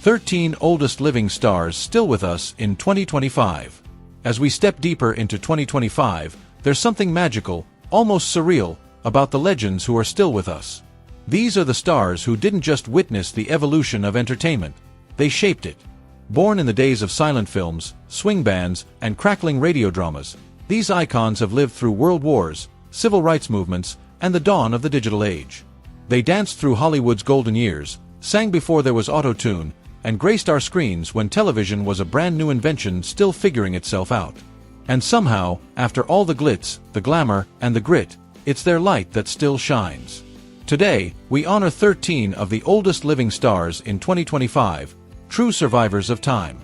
13 oldest living stars still with us in 2025. As we step deeper into 2025, there's something magical, almost surreal, about the legends who are still with us. These are the stars who didn't just witness the evolution of entertainment, they shaped it. Born in the days of silent films, swing bands, and crackling radio dramas, these icons have lived through world wars, civil rights movements, and the dawn of the digital age. They danced through Hollywood's golden years, sang before there was auto-tune, and graced our screens when television was a brand new invention still figuring itself out. And somehow, after all the glitz, the glamour, and the grit, it's their light that still shines. Today, we honor 13 of the oldest living stars in 2025, true survivors of time.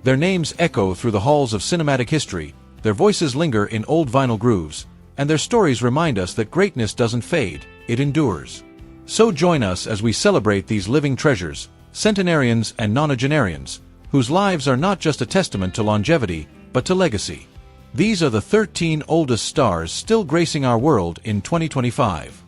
Their names echo through the halls of cinematic history, their voices linger in old vinyl grooves, and their stories remind us that greatness doesn't fade, it endures. So join us as we celebrate these living treasures, centenarians and nonagenarians, whose lives are not just a testament to longevity, but to legacy. These are the 13 oldest stars still gracing our world in 2025.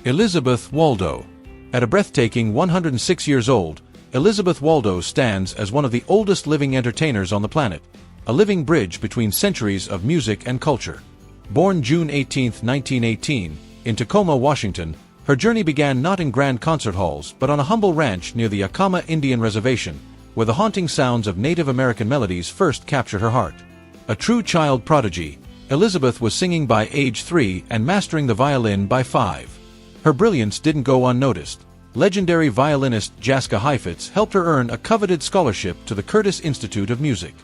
Elizabeth Waldo. At a breathtaking 106 years old, Elizabeth Waldo stands as one of the oldest living entertainers on the planet, a living bridge between centuries of music and culture. Born June 18, 1918, in Tacoma, Washington, her journey began not in grand concert halls but on a humble ranch near the Acoma Indian Reservation, where the haunting sounds of Native American melodies first captured her heart. A true child prodigy, Elizabeth was singing by age 3 and mastering the violin by 5. Her brilliance didn't go unnoticed. Legendary violinist Jaska Heifetz helped her earn a coveted scholarship to the Curtis Institute of Music.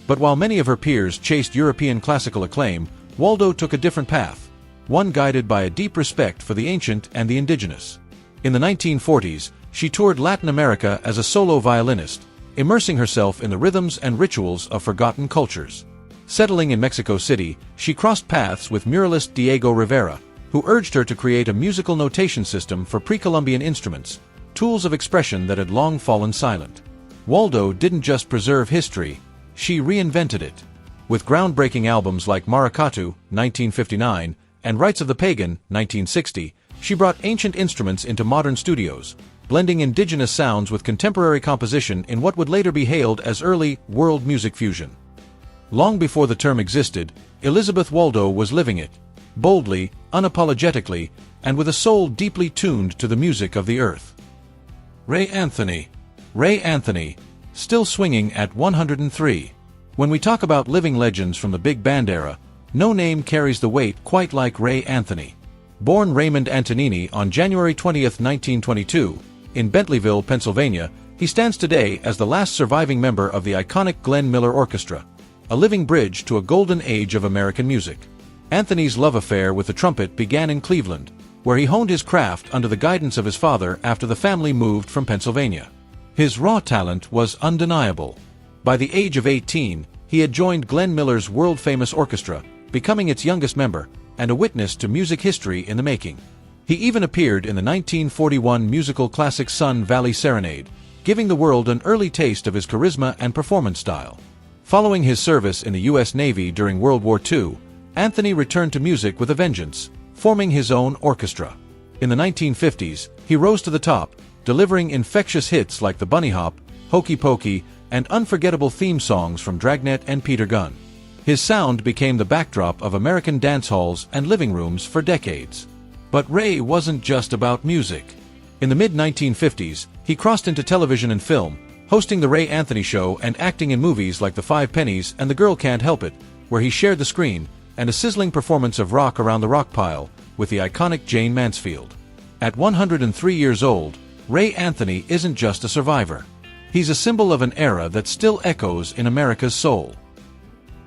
But while many of her peers chased European classical acclaim, Waldo took a different path, one guided by a deep respect for the ancient and the indigenous. In the 1940s, she toured Latin America as a solo violinist, immersing herself in the rhythms and rituals of forgotten cultures. Settling in Mexico City, she crossed paths with muralist Diego Rivera, who urged her to create a musical notation system for pre-Columbian instruments, tools of expression that had long fallen silent. Waldo didn't just preserve history, she reinvented it. With groundbreaking albums like Maracatu, 1959, and Rites of the Pagan, 1960, she brought ancient instruments into modern studios, blending indigenous sounds with contemporary composition in what would later be hailed as early world music fusion. Long before the term existed, Elizabeth Waldo was living it, boldly, unapologetically, and with a soul deeply tuned to the music of the earth. Ray Anthony. Ray Anthony, still swinging at 103. When we talk about living legends from the big band era, no name carries the weight quite like Ray Anthony. Born Raymond Antonini on January 20, 1922, in Bentleyville, Pennsylvania, he stands today as the last surviving member of the iconic Glenn Miller Orchestra, a living bridge to a golden age of American music. Anthony's love affair with the trumpet began in Cleveland, where he honed his craft under the guidance of his father after the family moved from Pennsylvania. His raw talent was undeniable. By the age of 18, he had joined Glenn Miller's world-famous orchestra, becoming its youngest member, and a witness to music history in the making. He even appeared in the 1941 musical classic Sun Valley Serenade, giving the world an early taste of his charisma and performance style. Following his service in the U.S. Navy during World War II, Anthony returned to music with a vengeance, forming his own orchestra. In the 1950s, he rose to the top, delivering infectious hits like the Bunny Hop, Hokey Pokey, and unforgettable theme songs from Dragnet and Peter Gunn. His sound became the backdrop of American dance halls and living rooms for decades. But Ray wasn't just about music. In the mid-1950s, he crossed into television and film, hosting The Ray Anthony Show and acting in movies like The Five Pennies and The Girl Can't Help It, where he shared the screen, and a sizzling performance of Rock Around the Rock Pile with the iconic Jane Mansfield. At 103 years old, Ray Anthony isn't just a survivor. He's a symbol of an era that still echoes in America's soul.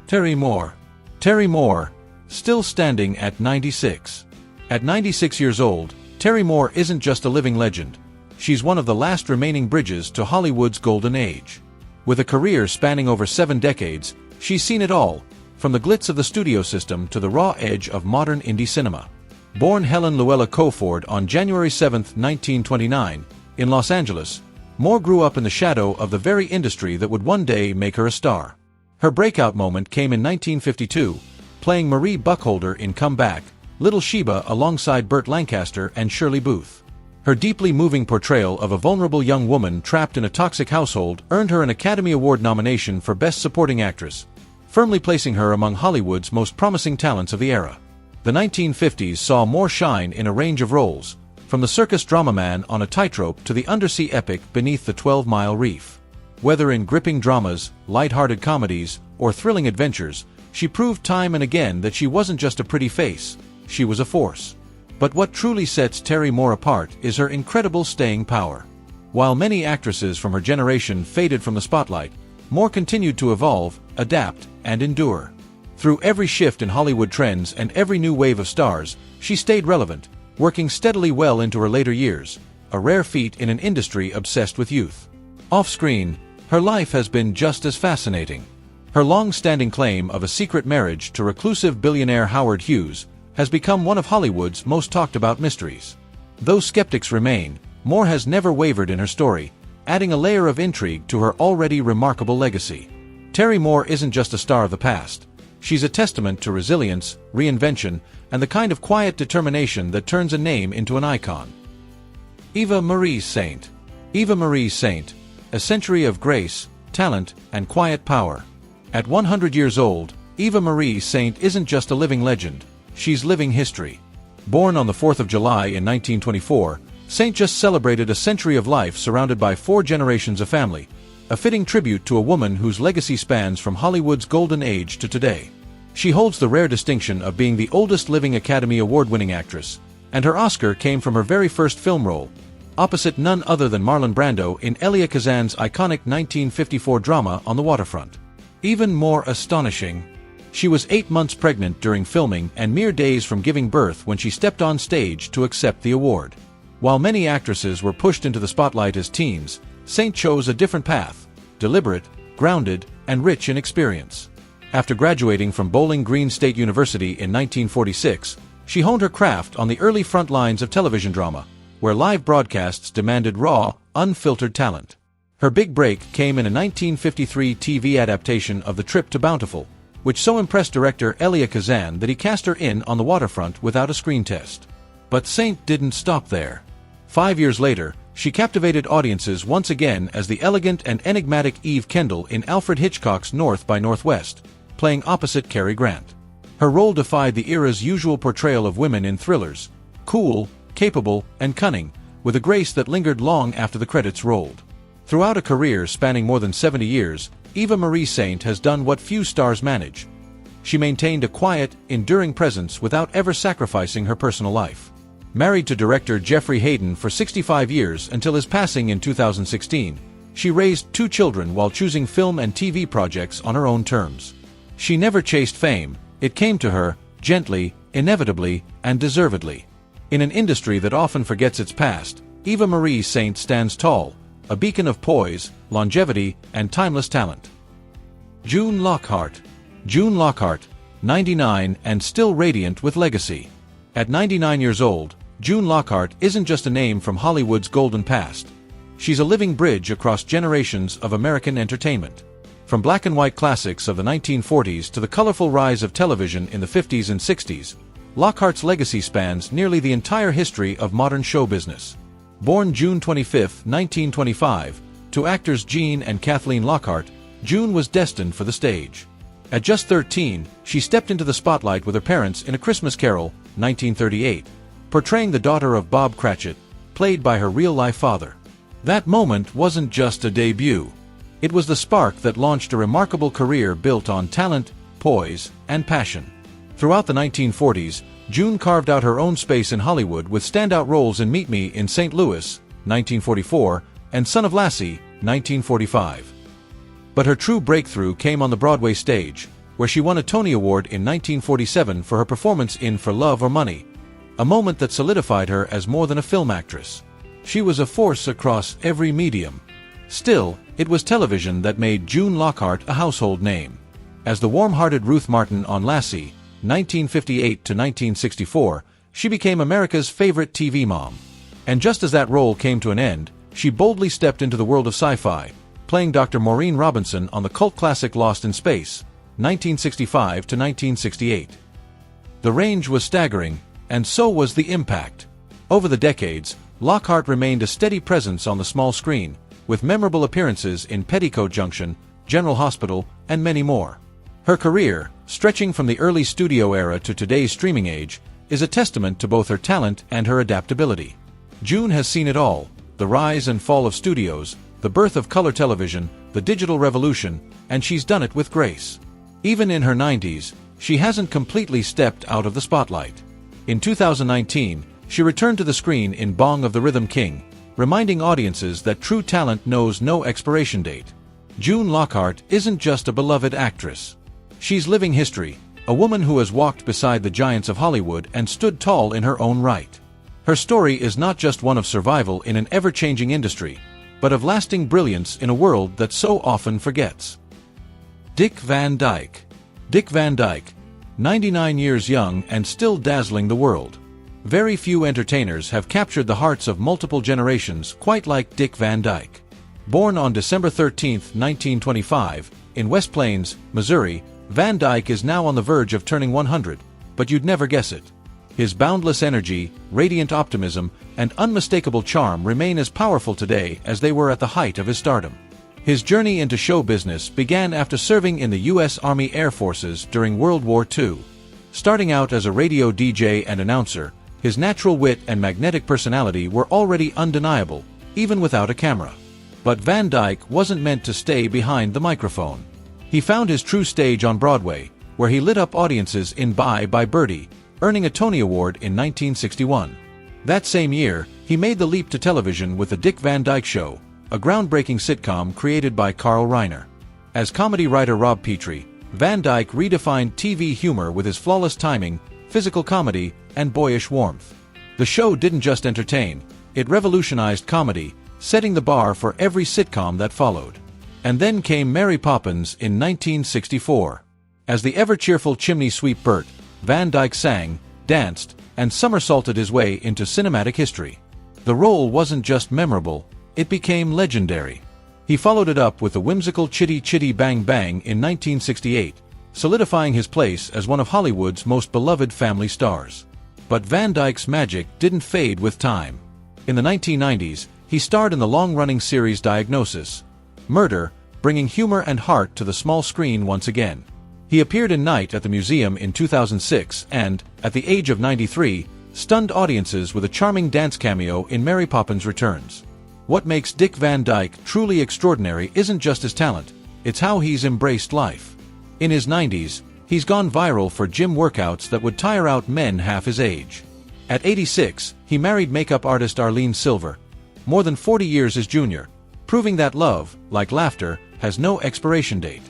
Terry Moore. Terry Moore, still standing at 96. At 96 years old, Terry Moore isn't just a living legend. She's one of the last remaining bridges to Hollywood's golden age. With a career spanning over 7 decades, she's seen it all, from the glitz of the studio system to the raw edge of modern indie cinema. Born Helen Luella Coford on January 7, 1929, in Los Angeles, Moore grew up in the shadow of the very industry that would one day make her a star. Her breakout moment came in 1952, playing Marie Buckholder in Come Back, Little Sheba alongside Burt Lancaster and Shirley Booth. Her deeply moving portrayal of a vulnerable young woman trapped in a toxic household earned her an Academy Award nomination for Best Supporting Actress, firmly placing her among Hollywood's most promising talents of the era. The 1950s saw Moore shine in a range of roles, from the circus drama man on a tightrope to the undersea epic Beneath the 12-Mile Reef. Whether in gripping dramas, light-hearted comedies, or thrilling adventures, she proved time and again that she wasn't just a pretty face, she was a force. But what truly sets Terry Moore apart is her incredible staying power. While many actresses from her generation faded from the spotlight, Moore continued to evolve, adapt, and endure. Through every shift in Hollywood trends and every new wave of stars, she stayed relevant, working steadily well into her later years, a rare feat in an industry obsessed with youth. Off-screen, her life has been just as fascinating. Her long-standing claim of a secret marriage to reclusive billionaire Howard Hughes has become one of Hollywood's most talked-about mysteries. Though skeptics remain, Moore has never wavered in her story, adding a layer of intrigue to her already remarkable legacy. Terry Moore isn't just a star of the past. She's a testament to resilience, reinvention, and the kind of quiet determination that turns a name into an icon. Eva Marie Saint. Eva Marie Saint, a century of grace, talent, and quiet power. At 100 years old, Eva Marie Saint isn't just a living legend, she's living history. Born on the 4th of July in 1924, Saint just celebrated a century of life surrounded by 4 generations of family, a fitting tribute to a woman whose legacy spans from Hollywood's golden age to today. She holds the rare distinction of being the oldest living Academy Award-winning actress, and her Oscar came from her very first film role, opposite none other than Marlon Brando in Elia Kazan's iconic 1954 drama On the Waterfront. Even more astonishing, she was 8 months pregnant during filming and mere days from giving birth when she stepped on stage to accept the award. While many actresses were pushed into the spotlight as teens, Saint chose a different path, deliberate, grounded, and rich in experience. After graduating from Bowling Green State University in 1946, she honed her craft on the early front lines of television drama, where live broadcasts demanded raw, unfiltered talent. Her big break came in a 1953 TV adaptation of The Trip to Bountiful, which so impressed director Elia Kazan that he cast her in On the Waterfront without a screen test. But Saint didn't stop there. 5 years later, she captivated audiences once again as the elegant and enigmatic Eve Kendall in Alfred Hitchcock's North by Northwest, playing opposite Cary Grant. Her role defied the era's usual portrayal of women in thrillers, cool, capable, and cunning, with a grace that lingered long after the credits rolled. Throughout a career spanning more than 70 years, Eva Marie Saint has done what few stars manage. She maintained a quiet, enduring presence without ever sacrificing her personal life. Married to director Jeffrey Hayden for 65 years until his passing in 2016, she raised 2 children while choosing film and TV projects on her own terms. She never chased fame, it came to her, gently, inevitably, and deservedly. In an industry that often forgets its past, Eva Marie Saint stands tall, a beacon of poise, longevity, and timeless talent. June Lockheart. June Lockheart, 99 and still radiant with legacy. At 99 years old, June Lockheart isn't just a name from Hollywood's golden past. She's a living bridge across generations of American entertainment. From black and white classics of the 1940s to the colorful rise of television in the 50s and 60s, Lockhart's legacy spans nearly the entire history of modern show business. Born June 25, 1925, to actors Gene and Kathleen Lockhart, June was destined for the stage. At just 13, she stepped into the spotlight with her parents in A Christmas Carol, 1938, portraying the daughter of Bob Cratchit, played by her real-life father. That moment wasn't just a debut. It was the spark that launched a remarkable career built on talent, poise, and passion. Throughout the 1940s, June carved out her own space in Hollywood with standout roles in Meet Me in St. Louis, 1944, and Son of Lassie, 1945. But her true breakthrough came on the Broadway stage, where she won a Tony Award in 1947 for her performance in For Love or Money, a moment that solidified her as more than a film actress. She was a force across every medium. Still, it was television that made June Lockheart a household name. As the warm-hearted Ruth Martin on Lassie, 1958 to 1964, she became America's favorite TV mom. And just as that role came to an end, she boldly stepped into the world of sci-fi, playing Dr. Maureen Robinson on the cult classic Lost in Space, 1965 to 1968. The range was staggering, and so was the impact. Over the decades, Lockheart remained a steady presence on the small screen, with memorable appearances in Petticoat Junction, General Hospital, and many more. Her career, stretching from the early studio era to today's streaming age, is a testament to both her talent and her adaptability. June has seen it all: the rise and fall of studios, the birth of color television, the digital revolution, and she's done it with grace. Even in her 90s, she hasn't completely stepped out of the spotlight. In 2019, she returned to the screen in Bong of the Rhythm King, reminding audiences that true talent knows no expiration date. June Lockheart isn't just a beloved actress. She's living history, a woman who has walked beside the giants of Hollywood and stood tall in her own right. Her story is not just one of survival in an ever-changing industry, but of lasting brilliance in a world that so often forgets. Dick Van Dyke. Dick Van Dyke, 99 years young and still dazzling the world. Very few entertainers have captured the hearts of multiple generations quite like Dick Van Dyke. Born on December 13, 1925, in West Plains, Missouri, Van Dyke is now on the verge of turning 100, but you'd never guess it. His boundless energy, radiant optimism, and unmistakable charm remain as powerful today as they were at the height of his stardom. His journey into show business began after serving in the U.S. Army Air Forces during World War II. Starting out as a radio DJ and announcer, his natural wit and magnetic personality were already undeniable, even without a camera. But Van Dyke wasn't meant to stay behind the microphone. He found his true stage on Broadway, where he lit up audiences in Bye Bye Birdie, earning a Tony Award in 1961. That same year, he made the leap to television with The Dick Van Dyke Show, a groundbreaking sitcom created by Carl Reiner. As comedy writer Rob Petrie, Van Dyke redefined TV humor with his flawless timing, physical comedy, and boyish warmth. The show didn't just entertain, it revolutionized comedy, setting the bar for every sitcom that followed. And then came Mary Poppins in 1964. As the ever-cheerful chimney sweep Bert, Van Dyke sang, danced, and somersaulted his way into cinematic history. The role wasn't just memorable, it became legendary. He followed it up with the whimsical Chitty Chitty Bang Bang in 1968, solidifying his place as one of Hollywood's most beloved family stars. But Van Dyke's magic didn't fade with time. In the 1990s, he starred in the long-running series Diagnosis: Murder, bringing humor and heart to the small screen once again. He appeared in Night at the Museum in 2006 and, at the age of 93, stunned audiences with a charming dance cameo in Mary Poppins Returns. What makes Dick Van Dyke truly extraordinary isn't just his talent, it's how he's embraced life. In his 90s, he's gone viral for gym workouts that would tire out men half his age. At 86, he married makeup artist Arlene Silver, more than 40 years his junior, proving that love, like laughter, has no expiration date.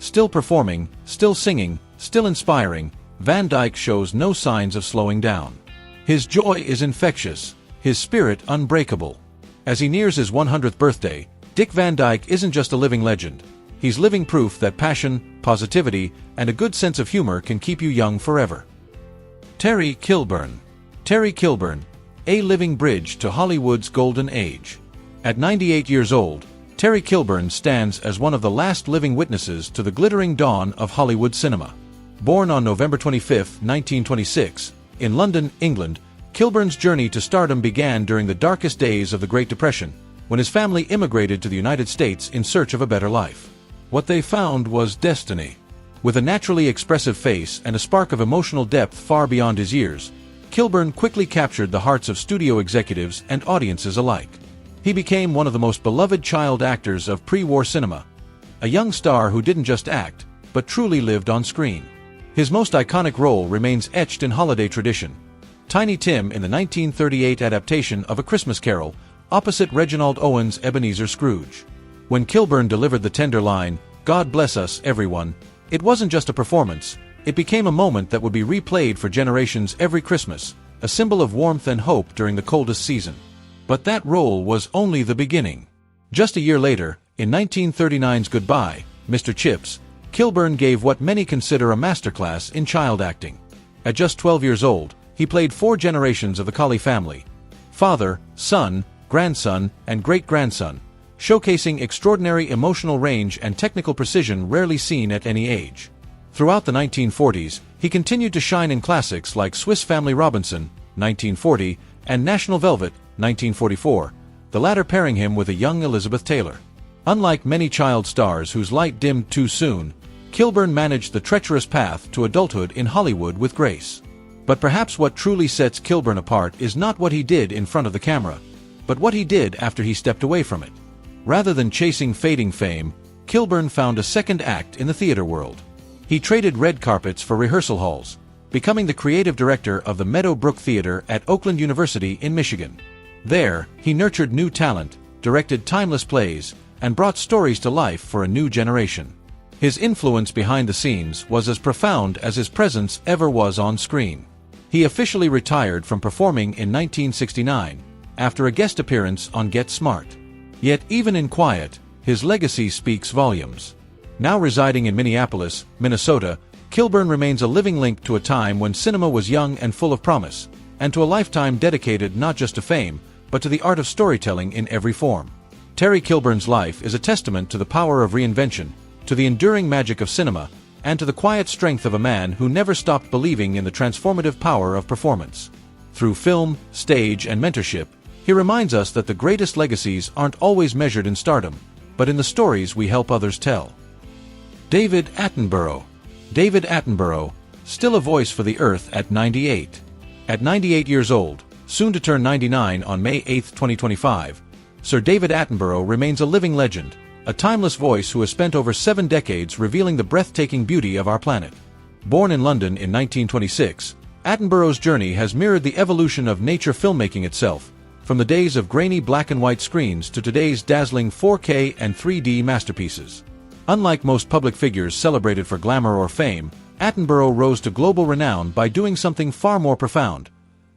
Still performing, still singing, still inspiring, Van Dyke shows no signs of slowing down. His joy is infectious, his spirit unbreakable. As he nears his 100th birthday, Dick Van Dyke isn't just a living legend. He's living proof that passion, positivity, and a good sense of humor can keep you young forever. Terry Kilburn. Terry Kilburn, a living bridge to Hollywood's golden age. At 98 years old, Terry Kilburn stands as one of the last living witnesses to the glittering dawn of Hollywood cinema. Born on November 25, 1926, in London, England, Kilburn's journey to stardom began during the darkest days of the Great Depression, when his family immigrated to the United States in search of a better life. What they found was destiny. With a naturally expressive face and a spark of emotional depth far beyond his years, Kilburn quickly captured the hearts of studio executives and audiences alike. He became one of the most beloved child actors of pre-war cinema, a young star who didn't just act, but truly lived on screen. His most iconic role remains etched in holiday tradition: Tiny Tim in the 1938 adaptation of A Christmas Carol, opposite Reginald Owen's Ebenezer Scrooge. When Kilburn delivered the tender line, "God bless us, everyone," it wasn't just a performance, it became a moment that would be replayed for generations every Christmas, a symbol of warmth and hope during the coldest season. But that role was only the beginning. Just a year later, in 1939's Goodbye, Mr. Chips, Kilburn gave what many consider a masterclass in child acting. At just 12 years old, he played 4 generations of the Colley family: father, son, grandson, and great-grandson, showcasing extraordinary emotional range and technical precision rarely seen at any age. Throughout the 1940s, he continued to shine in classics like Swiss Family Robinson, 1940, and National Velvet, 1944, the latter pairing him with a young Elizabeth Taylor. Unlike many child stars whose light dimmed too soon, Kilburn managed the treacherous path to adulthood in Hollywood with grace. But perhaps what truly sets Kilburn apart is not what he did in front of the camera, but what he did after he stepped away from it. Rather than chasing fading fame, Kilburn found a second act in the theater world. He traded red carpets for rehearsal halls, becoming the creative director of the Meadowbrook Theater at Oakland University in Michigan. There, he nurtured new talent, directed timeless plays, and brought stories to life for a new generation. His influence behind the scenes was as profound as his presence ever was on screen. He officially retired from performing in 1969, after a guest appearance on Get Smart. Yet even in quiet, his legacy speaks volumes. Now residing in Minneapolis, Minnesota, Kilburn remains a living link to a time when cinema was young and full of promise, and to a lifetime dedicated not just to fame, but to the art of storytelling in every form. Terry Kilburn's life is a testament to the power of reinvention, to the enduring magic of cinema, and to the quiet strength of a man who never stopped believing in the transformative power of performance. Through film, stage, and mentorship, he reminds us that the greatest legacies aren't always measured in stardom, but in the stories we help others tell. David Attenborough. David Attenborough, still a voice for the earth at 98. At 98 years old, soon to turn 99 on May 8, 2025, Sir David Attenborough remains a living legend, a timeless voice who has spent over 7 decades revealing the breathtaking beauty of our planet. Born in London in 1926, Attenborough's journey has mirrored the evolution of nature filmmaking itself, from the days of grainy black and white screens to today's dazzling 4K and 3D masterpieces. Unlike most public figures celebrated for glamour or fame, Attenborough rose to global renown by doing something far more profound: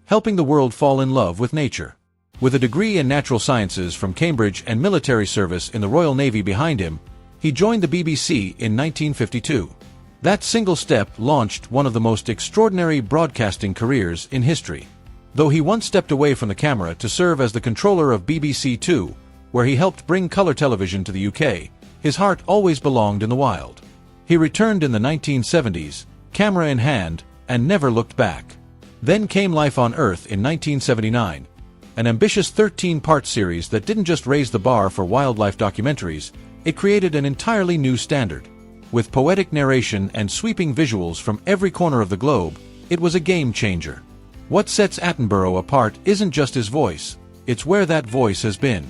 helping the world fall in love with nature. With a degree in natural sciences from Cambridge and military service in the Royal Navy behind him, he joined the BBC in 1952. That single step launched one of the most extraordinary broadcasting careers in history. Though he once stepped away from the camera to serve as the controller of BBC Two, where he helped bring colour television to the UK, his heart always belonged in the wild. He returned in the 1970s, camera in hand, and never looked back. Then came Life on Earth in 1979, an ambitious 13-part series that didn't just raise the bar for wildlife documentaries, it created an entirely new standard. With poetic narration and sweeping visuals from every corner of the globe, it was a game-changer. What sets Attenborough apart isn't just his voice, it's where that voice has been.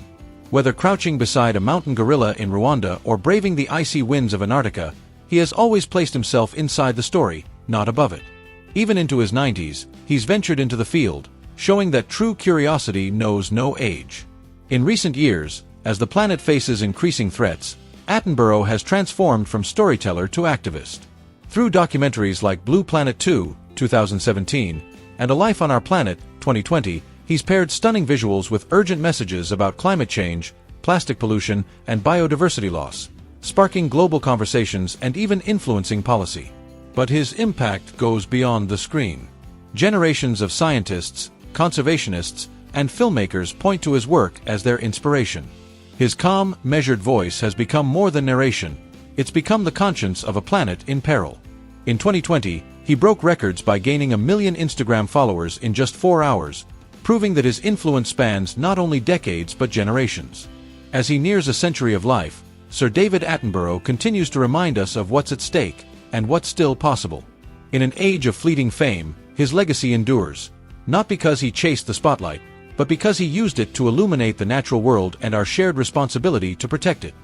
Whether crouching beside a mountain gorilla in Rwanda or braving the icy winds of Antarctica, he has always placed himself inside the story, not above it. Even into his 90s, he's ventured into the field, showing that true curiosity knows no age. In recent years, as the planet faces increasing threats, Attenborough has transformed from storyteller to activist. Through documentaries like Blue Planet 2, 2017, and A Life on Our Planet, 2020, he's paired stunning visuals with urgent messages about climate change, plastic pollution, and biodiversity loss, sparking global conversations and even influencing policy. But his impact goes beyond the screen. Generations of scientists, conservationists, and filmmakers point to his work as their inspiration. His calm, measured voice has become more than narration, it's become the conscience of a planet in peril. In 2020, he broke records by gaining 1 million Instagram followers in just 4 hours, proving that his influence spans not only decades but generations. As he nears a century of life, Sir David Attenborough continues to remind us of what's at stake and what's still possible. In an age of fleeting fame, his legacy endures, not because he chased the spotlight, but because he used it to illuminate the natural world and our shared responsibility to protect it.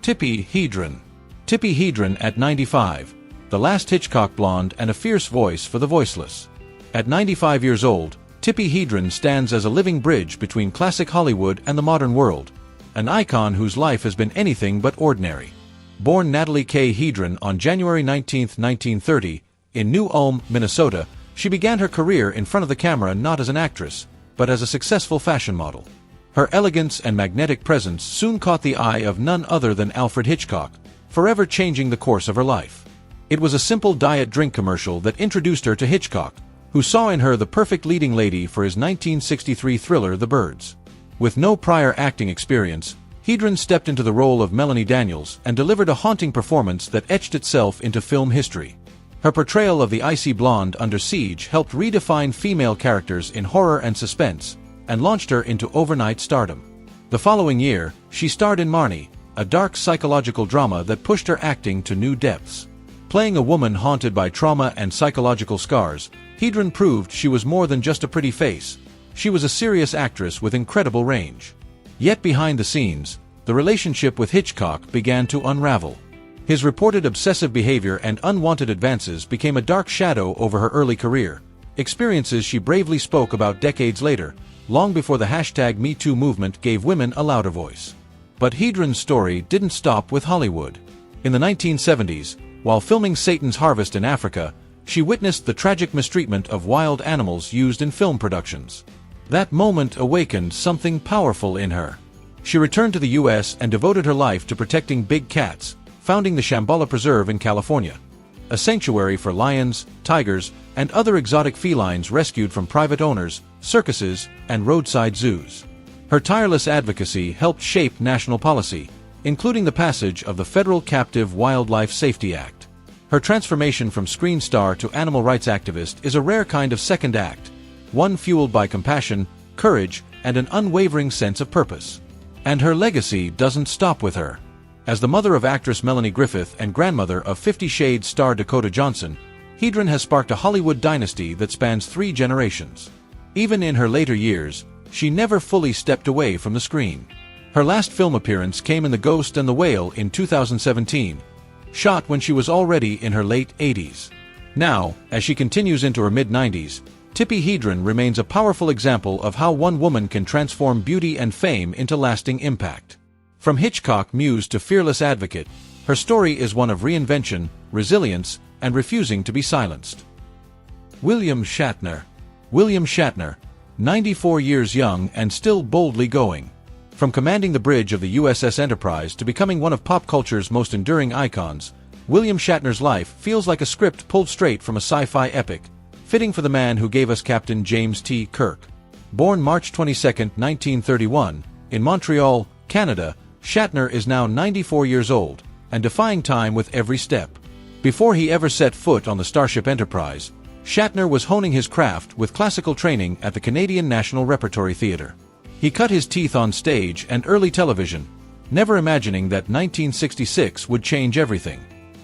Tippi Hedren. Tippi Hedren at 95, the last Hitchcock blonde and a fierce voice for the voiceless. At 95 years old, Tippi Hedren stands as a living bridge between classic Hollywood and the modern world, an icon whose life has been anything but ordinary. Born Natalie K. Hedren on January 19, 1930, in New Ulm, Minnesota, she began her career in front of the camera not as an actress, but as a successful fashion model. Her elegance and magnetic presence soon caught the eye of none other than Alfred Hitchcock, forever changing the course of her life. It was a simple diet drink commercial that introduced her to Hitchcock, who saw in her the perfect leading lady for his 1963 thriller The Birds. With no prior acting experience, Hedren stepped into the role of Melanie Daniels and delivered a haunting performance that etched itself into film history. Her portrayal of the icy blonde under siege helped redefine female characters in horror and suspense, and launched her into overnight stardom. The following year, she starred in Marnie, a dark psychological drama that pushed her acting to new depths. Playing a woman haunted by trauma and psychological scars, Hedren proved she was more than just a pretty face. She was a serious actress with incredible range. Yet behind the scenes, the relationship with Hitchcock began to unravel. His reported obsessive behavior and unwanted advances became a dark shadow over her early career, experiences she bravely spoke about decades later, long before the #MeToo movement gave women a louder voice. But Hedren's story didn't stop with Hollywood. In the 1970s, while filming Satan's Harvest in Africa, she witnessed the tragic mistreatment of wild animals used in film productions. That moment awakened something powerful in her. She returned to the U.S. and devoted her life to protecting big cats, founding the Shambhala Preserve in California, a sanctuary for lions, tigers, and other exotic felines rescued from private owners, circuses, and roadside zoos. Her tireless advocacy helped shape national policy, including the passage of the Federal Captive Wildlife Safety Act. Her transformation from screen star to animal rights activist is a rare kind of second act, one fueled by compassion, courage, and an unwavering sense of purpose. And her legacy doesn't stop with her. As the mother of actress Melanie Griffith and grandmother of 50 Shades star Dakota Johnson, Hedren has sparked a Hollywood dynasty that spans 3 generations. Even in her later years, she never fully stepped away from the screen. Her last film appearance came in The Ghost and the Whale in 2017, shot when she was already in her late 80s. Now, as she continues into her mid-90s, Tippi Hedren remains a powerful example of how one woman can transform beauty and fame into lasting impact. From Hitchcock muse to fearless advocate, her story is one of reinvention, resilience, and refusing to be silenced. William Shatner. William Shatner, 94 years young and still boldly going. From commanding the bridge of the USS Enterprise to becoming one of pop culture's most enduring icons, William Shatner's life feels like a script pulled straight from a sci-fi epic, fitting for the man who gave us Captain James T. Kirk. Born March 22, 1931, in Montreal, Canada, Shatner is now 94 years old, and defying time with every step. Before he ever set foot on the Starship Enterprise, Shatner was honing his craft with classical training at the Canadian National Repertory Theatre. He cut his teeth on stage and early television, never imagining that 1966 would change everything.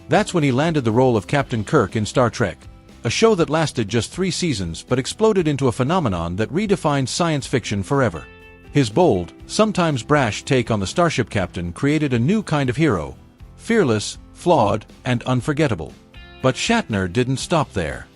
That's when he landed the role of Captain Kirk in Star Trek, a show that lasted just 3 seasons but exploded into a phenomenon that redefined science fiction forever. His bold, sometimes brash take on the starship captain created a new kind of hero, fearless, flawed, and unforgettable. But Shatner didn't stop there.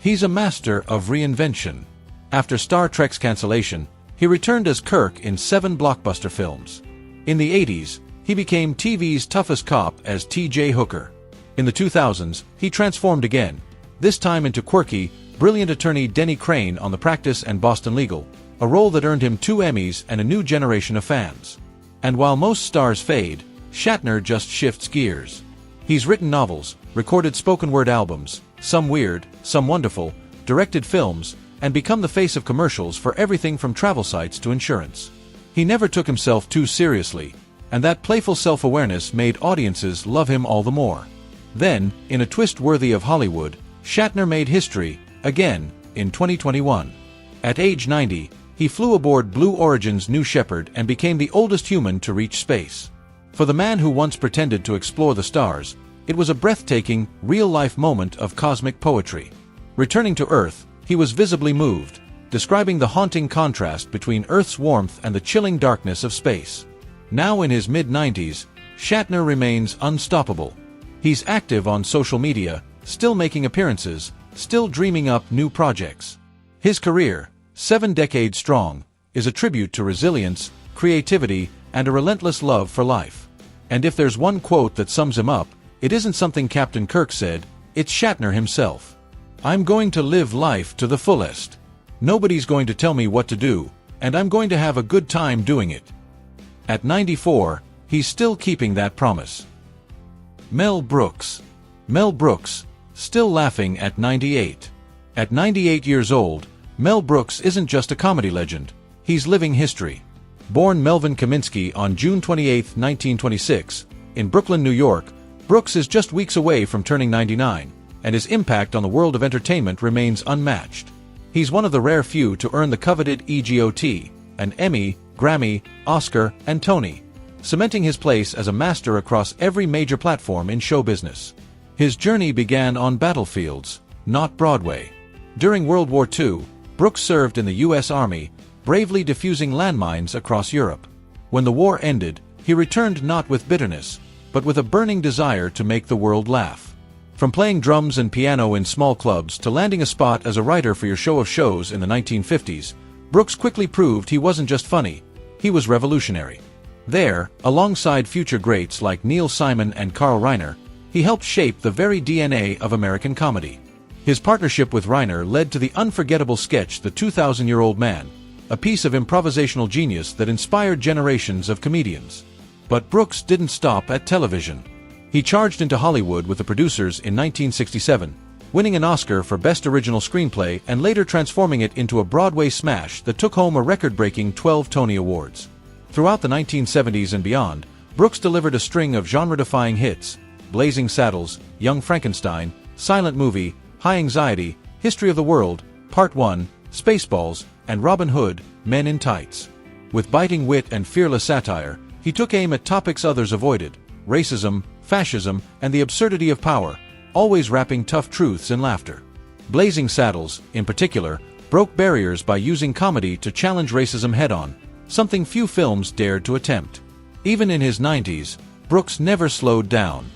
He's a master of reinvention. After Star Trek's cancellation, he returned as Kirk in 7 blockbuster films. In the 80s, he became TV's toughest cop as T.J. Hooker. In the 2000s, he transformed again, this time into quirky, brilliant attorney Denny Crane on The Practice and Boston Legal, a role that earned him 2 Emmys and a new generation of fans. And while most stars fade, Shatner just shifts gears. He's written novels, recorded spoken-word albums, some weird, some wonderful, directed films, and become the face of commercials for everything from travel sites to insurance. He never took himself too seriously, and that playful self-awareness made audiences love him all the more. Then, in a twist worthy of Hollywood, Shatner made history, again, in 2021. At age 90, he flew aboard Blue Origin's New Shepard and became the oldest human to reach space. For the man who once pretended to explore the stars, it was a breathtaking, real-life moment of cosmic poetry. Returning to Earth, he was visibly moved, describing the haunting contrast between Earth's warmth and the chilling darkness of space. Now in his mid-90s, Shatner remains unstoppable. He's active on social media, still making appearances, still dreaming up new projects. His career, 7 decades strong, is a tribute to resilience, creativity, and a relentless love for life. And if there's one quote that sums him up, it isn't something Captain Kirk said, it's Shatner himself. "I'm going to live life to the fullest. Nobody's going to tell me what to do, and I'm going to have a good time doing it." At 94, he's still keeping that promise. Mel Brooks. Mel Brooks, still laughing at 98. At 98 years old, Mel Brooks isn't just a comedy legend, he's living history. Born Melvin Kaminsky on June 28, 1926, in Brooklyn, New York, Brooks is just weeks away from turning 99, and his impact on the world of entertainment remains unmatched. He's one of the rare few to earn the coveted EGOT, an Emmy, Grammy, Oscar, and Tony, cementing his place as a master across every major platform in show business. His journey began on battlefields, not Broadway. During World War II, Brooks served in the U.S. Army, bravely defusing landmines across Europe. When the war ended, he returned not with bitterness, but with a burning desire to make the world laugh. From playing drums and piano in small clubs to landing a spot as a writer for your show of shows in the 1950s, Brooks quickly proved he wasn't just funny, he was revolutionary. There, alongside future greats like Neil Simon and Carl Reiner, he helped shape the very DNA of American comedy. His partnership with Reiner led to the unforgettable sketch The 2,000-Year-Old Man, a piece of improvisational genius that inspired generations of comedians. But Brooks didn't stop at television. He charged into Hollywood with the producers in 1967, winning an Oscar for Best Original Screenplay and later transforming it into a Broadway smash that took home a record-breaking 12 Tony Awards. Throughout the 1970s and beyond, Brooks delivered a string of genre-defying hits: Blazing Saddles, Young Frankenstein, Silent Movie, High Anxiety, History of the World, Part 1, Spaceballs, and Robin Hood, Men in Tights. With biting wit and fearless satire, he took aim at topics others avoided: racism, fascism, and the absurdity of power, always wrapping tough truths in laughter. Blazing Saddles, in particular, broke barriers by using comedy to challenge racism head-on, something few films dared to attempt. Even in his 90s, Brooks never slowed down.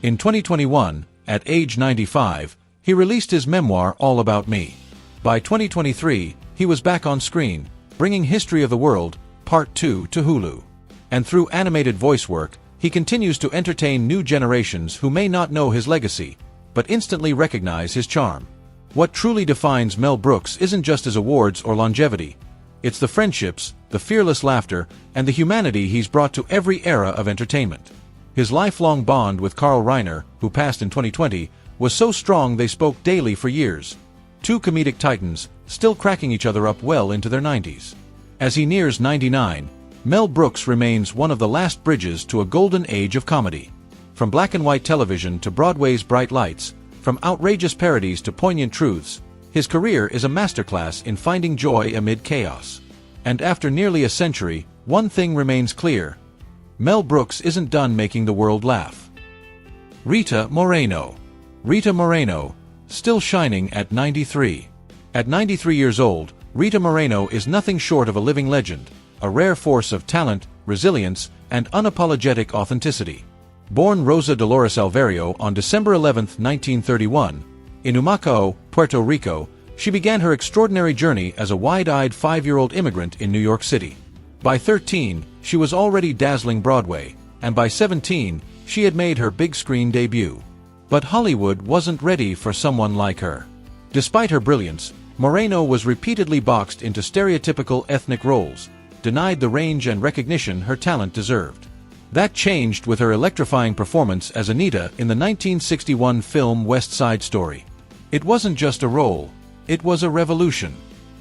In 2021, at age 95, he released his memoir All About Me. By 2023, he was back on screen, bringing History of the World, Part 2 to Hulu. And through animated voice work, he continues to entertain new generations who may not know his legacy, but instantly recognize his charm. What truly defines Mel Brooks isn't just his awards or longevity. It's the friendships, the fearless laughter, and the humanity he's brought to every era of entertainment. His lifelong bond with Carl Reiner, who passed in 2020, was so strong they spoke daily for years. Two comedic titans, still cracking each other up well into their 90s. As he nears 99, Mel Brooks remains one of the last bridges to a golden age of comedy. From black and white television to Broadway's bright lights, from outrageous parodies to poignant truths, his career is a masterclass in finding joy amid chaos. And after nearly a century, one thing remains clear: Mel Brooks isn't done making the world laugh. Rita Moreno. Rita Moreno, still shining at 93. At 93 years old, Rita Moreno is nothing short of a living legend, a rare force of talent, resilience, and unapologetic authenticity. Born Rosa Dolores Alvario on December 11, 1931, in Humacao, Puerto Rico, she began her extraordinary journey as a wide-eyed 5-year-old immigrant in New York City. By 13, she was already dazzling Broadway, and by 17, she had made her big-screen debut. But Hollywood wasn't ready for someone like her. Despite her brilliance, Moreno was repeatedly boxed into stereotypical ethnic roles, denied the range and recognition her talent deserved. That changed with her electrifying performance as Anita in the 1961 film West Side Story. It wasn't just a role, it was a revolution.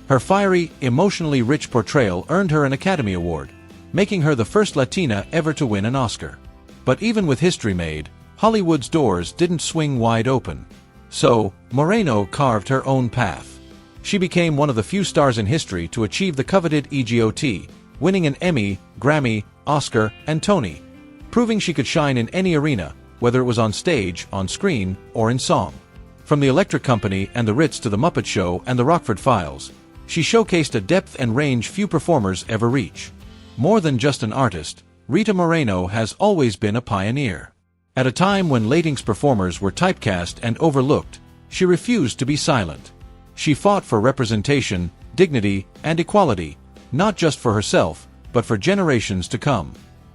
Her fiery, emotionally rich portrayal earned her an Academy Award, making her the first Latina ever to win an Oscar. But even with history made, Hollywood's doors didn't swing wide open. So, Moreno carved her own path. She became one of the few stars in history to achieve the coveted EGOT, winning an Emmy, Grammy, Oscar, and Tony, proving she could shine in any arena, whether it was on stage, on screen, or in song. From the Electric Company and the Ritz to the Muppet Show and the Rockford Files, she showcased a depth and range few performers ever reach. More than just an artist, Rita Moreno has always been a pioneer. At a time when Lating's performers were typecast and overlooked, she refused to be silent. She fought for representation, dignity, and equality, not just for herself, but for generations to come.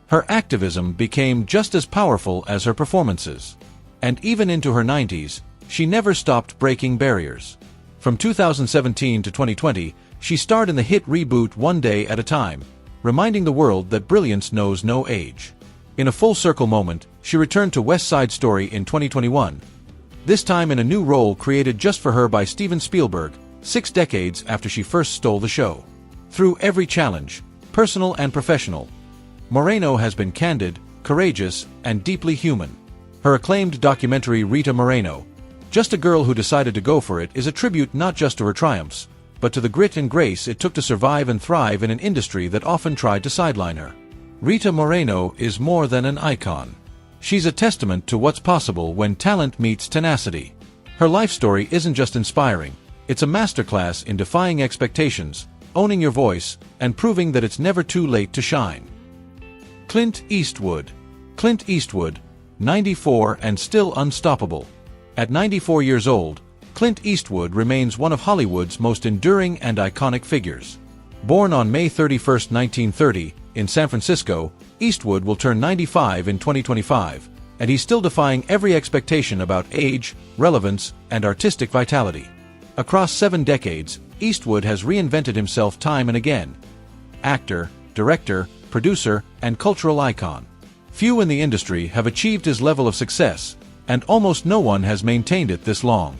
Her activism became just as powerful as her performances. And even into her 90s, she never stopped breaking barriers. From 2017 to 2020, she starred in the hit reboot One Day at a Time, reminding the world that brilliance knows no age. In a full-circle moment, she returned to West Side Story in 2021, this time in a new role created just for her by Steven Spielberg, 6 decades after she first stole the show. Through every challenge, personal and professional, Moreno has been candid, courageous, and deeply human. Her acclaimed documentary Rita Moreno, Just a Girl Who Decided to Go For It, is a tribute not just to her triumphs, but to the grit and grace it took to survive and thrive in an industry that often tried to sideline her. Rita Moreno is more than an icon. She's a testament to what's possible when talent meets tenacity. Her life story isn't just inspiring, it's a masterclass in defying expectations, owning your voice, and proving that it's never too late to shine. Clint Eastwood. Clint Eastwood, 94 and still unstoppable. At 94 years old, Clint Eastwood remains one of Hollywood's most enduring and iconic figures. Born on May 31, 1930, in San Francisco, Eastwood will turn 95 in 2025, and he's still defying every expectation about age, relevance, and artistic vitality. Across 7 decades, Eastwood has reinvented himself time and again. Actor, director, producer, and cultural icon. Few in the industry have achieved his level of success, and almost no one has maintained it this long.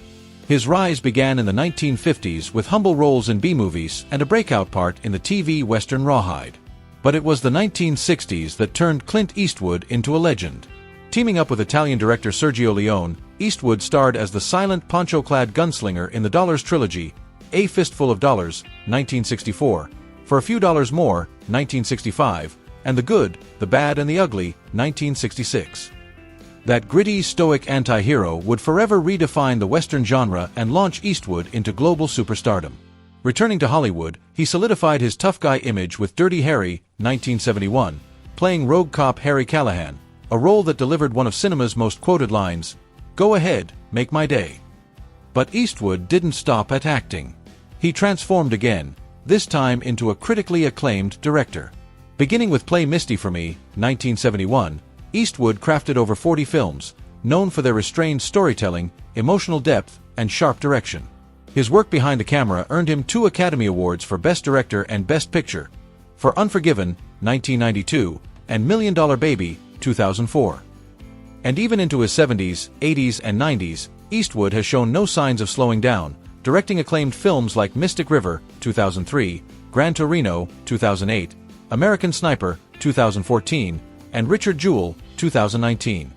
His rise began in the 1950s with humble roles in B-movies and a breakout part in the TV western Rawhide. But it was the 1960s that turned Clint Eastwood into a legend. Teaming up with Italian director Sergio Leone, Eastwood starred as the silent poncho-clad gunslinger in the Dollars trilogy, A Fistful of Dollars, 1964, For a Few Dollars More, 1965, and The Good, the Bad and the Ugly, 1966. That gritty, stoic anti-hero would forever redefine the Western genre and launch Eastwood into global superstardom. Returning to Hollywood, he solidified his tough guy image with Dirty Harry, 1971, playing rogue cop Harry Callahan, a role that delivered one of cinema's most quoted lines, "Go ahead, make my day." But Eastwood didn't stop at acting. He transformed again, this time into a critically acclaimed director. Beginning with Play Misty for Me, 1971, Eastwood crafted over 40 films, known for their restrained storytelling, emotional depth, and sharp direction. His work behind the camera earned him 2 Academy Awards for Best Director and Best Picture, for Unforgiven, 1992, and $1 Million Baby, 2004. And even into his 70s, 80s, and 90s, Eastwood has shown no signs of slowing down, directing acclaimed films like Mystic River, 2003, Gran Torino, 2008, American Sniper, 2014, and Richard Jewell, 2019.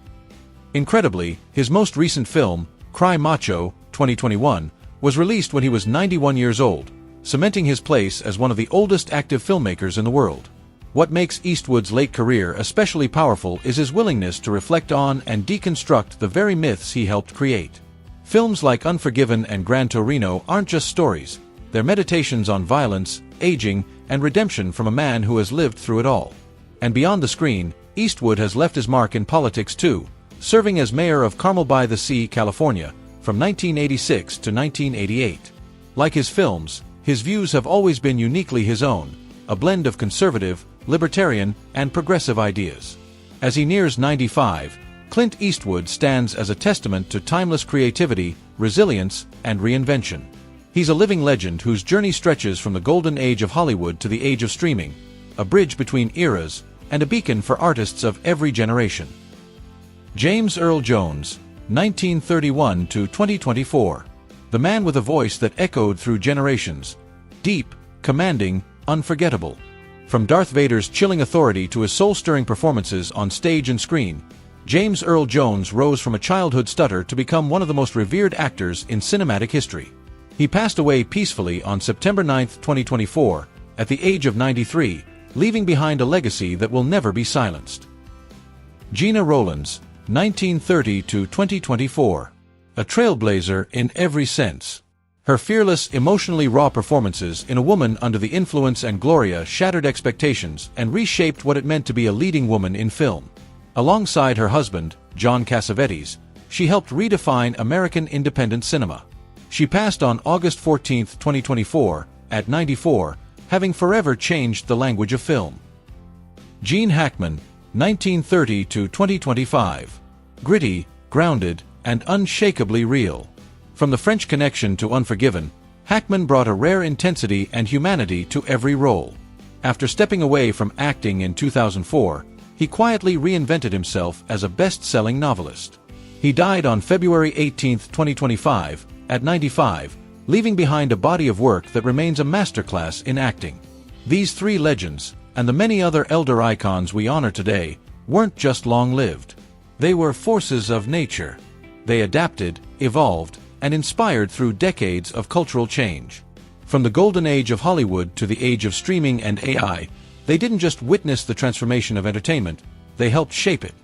Incredibly, his most recent film, Cry Macho, 2021, was released when he was 91 years old, cementing his place as one of the oldest active filmmakers in the world. What makes Eastwood's late career especially powerful is his willingness to reflect on and deconstruct the very myths he helped create. Films like Unforgiven and Gran Torino aren't just stories, they're meditations on violence, aging, and redemption from a man who has lived through it all. And beyond the screen, Eastwood has left his mark in politics too, serving as mayor of Carmel by the Sea, California, from 1986 to 1988. Like his films, his views have always been uniquely his own, a blend of conservative, libertarian, and progressive ideas. As he nears 95, Clint Eastwood stands as a testament to timeless creativity, resilience, and reinvention. He's a living legend whose journey stretches from the golden age of Hollywood to the age of streaming, a bridge between eras, and a beacon for artists of every generation. James Earl Jones, 1931 to 2024. The man with a voice that echoed through generations. Deep, commanding, unforgettable. From Darth Vader's chilling authority to his soul-stirring performances on stage and screen, James Earl Jones rose from a childhood stutter to become one of the most revered actors in cinematic history. He passed away peacefully on September 9, 2024, at the age of 93, leaving behind a legacy that will never be silenced. Gina Rollins, 1930 to 2024. A trailblazer in every sense. Her fearless, emotionally raw performances in A Woman Under the Influence and Gloria shattered expectations and reshaped what it meant to be a leading woman in film. Alongside her husband, John Cassavetes, she helped redefine American independent cinema. She passed on August 14, 2024, at 94, having forever changed the language of film. Gene Hackman, 1930 to 2025. Gritty, grounded, and unshakably real. From The French Connection to Unforgiven, Hackman brought a rare intensity and humanity to every role. After stepping away from acting in 2004, he quietly reinvented himself as a best-selling novelist. He died on February 18, 2025, at 95, leaving behind a body of work that remains a masterclass in acting. These 3 legends, and the many other elder icons we honor today, weren't just long-lived. They were forces of nature. They adapted, evolved, and inspired through decades of cultural change. From the golden age of Hollywood to the age of streaming and AI, they didn't just witness the transformation of entertainment, they helped shape it.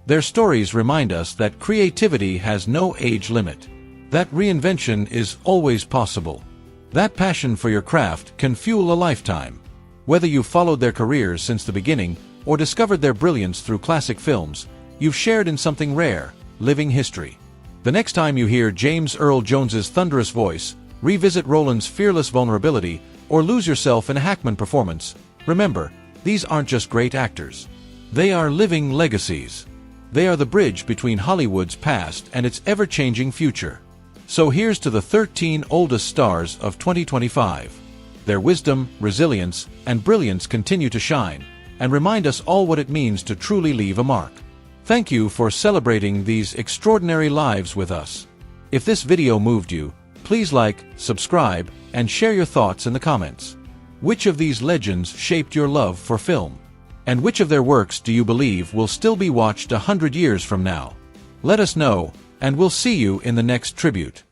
Their stories remind us that creativity has no age limit, that reinvention is always possible. That passion for your craft can fuel a lifetime. Whether you've followed their careers since the beginning or discovered their brilliance through classic films, you've shared in something rare, living history. The next time you hear James Earl Jones's thunderous voice, revisit Roland's fearless vulnerability, or lose yourself in a Hackman performance, remember, these aren't just great actors. They are living legacies. They are the bridge between Hollywood's past and its ever-changing future. So here's to the 13 oldest stars of 2025. Their wisdom, resilience, and brilliance continue to shine, and remind us all what it means to truly leave a mark. Thank you for celebrating these extraordinary lives with us. If this video moved you, please like, subscribe, and share your thoughts in the comments. Which of these legends shaped your love for film? And which of their works do you believe will still be watched 100 years from now? Let us know, and we'll see you in the next tribute.